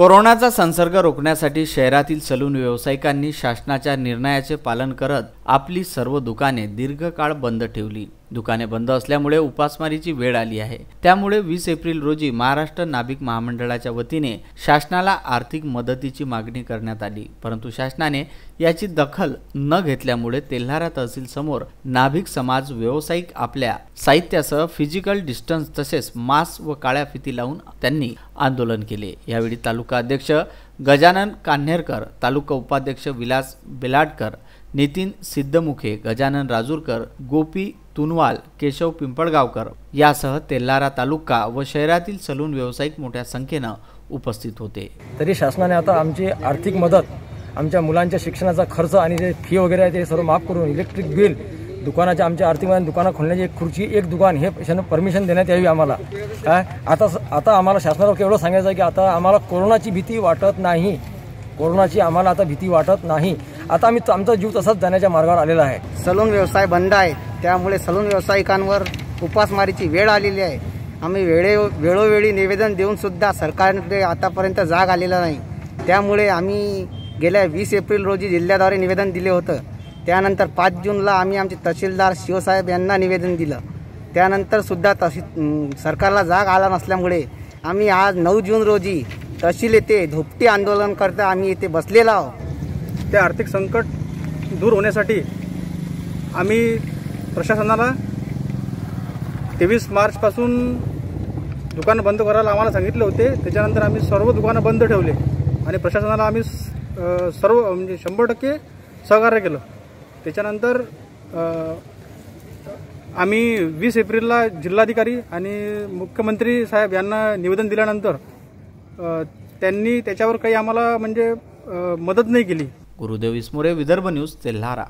कोरोनाचा संसर्ग रोखण्यासाठी शहरातील सलून व्यावसायिकांनी शासनाच्या निर्णयाचे पालन करत आपली सर्व दुकाने दीर्घकाळ बंद ठेवली। दुकाने बंद असल्यामुळे उपासमारीची वेळ आली आहे। त्यामुळे 20 एप्रिल रोजी महाराष्ट्र नाभिक महामंडळाच्या वतीने शासनाला आर्थिक मदतीची मागणी करण्यात आली, परंतु शासनाने याची दखल न घेतल्यामुळे तेल्हारा तहसील समोर नाभिक समाज व्यावसायिक आपल्या साहित्यासह फिजिकल डिस्टन्स तसेच मास्क व काळ्या फिती लावून त्यांनी आंदोलन केले। यावेळी तालुका अध्यक्ष गजानन कान्हेरकर, तालुका उपाध्यक्ष विलास बेलाडकर, नितीन सिद्धमुखे, गजानन राजूरकर, गोपी तुनवाल, केशव पिंपळगावकर यासह तेल्हारा तालुका व शहरातील सलून व्यावसायिक मोठ्या संख्येने उपस्थित होते। तरी शासनाने आता आमची आर्थिक मदत, आमच्या मुलांच्या शिक्षणाचा खर्च आणि जे फी वगैरे आहे ते सर्व माफ करून इलेक्ट्रिक बिल, दुकानाच्या आमच्या आर्थिक मदत, दुकानं खोलण्याची एक खुर्ची, एक दुकान हे परमिशन देण्यात यावी आम्हाला। काय आता आम्हाला शासनाला एवढं सांगायचं आहे की आता आम्हाला कोरोनाची भीती वाटत नाही, कोरोनाची आम्हाला आता भीती वाटत नाही। आता आम्ही आमचा जीव तसाच जाण्याच्या मार्गावर आलेला आहे। सलून व्यवसाय बंद आहे, त्यामुळे सलून व्यावसायिकांवर उपासमारीची वेळ आलेली आहे। आम्ही वेळोवेळी निवेदन देऊन सुद्धा सरकारने आतापर्यंत जाग आलेला नाही। त्यामुळे आम्ही गेल्या 20 एप्रिल रोजी जिल्ह्याद्वारे निवेदन दिले होतं। त्यानंतर 5 जूनला आम्ही आमचे तहसीलदार शिवसाहेब यांना निवेदन दिलं। त्यानंतर सुद्धा सरकारला जाग आला नसल्यामुळे आम्ही आज 9 जून रोजी तहसील येथे धोपटी आंदोलन करता आम्ही इथे बसलेलो आहोत। ते आर्थिक संकट दूर होण्यासाठी आम्ही प्रशासनाला 23 मार्चपासून दुकानं बंद करायला आम्हाला सांगितले होते। त्याच्यानंतर आम्ही सर्व दुकानं बंद ठेवले आणि प्रशासनाला आम्ही सर्व म्हणजे 100% सहकार्य केलं। त्याच्यानंतर आम्ही 20 एप्रिलला जिल्हाधिकारी आणि मुख्यमंत्री साहेब यांना निवेदन दिल्यानंतर त्यांनी त्याच्यावर काही आम्हाला म्हणजे मदत नाही केली। गुरुदेव इसमोरे, विदर्भ न्यूज, तेल्हारा।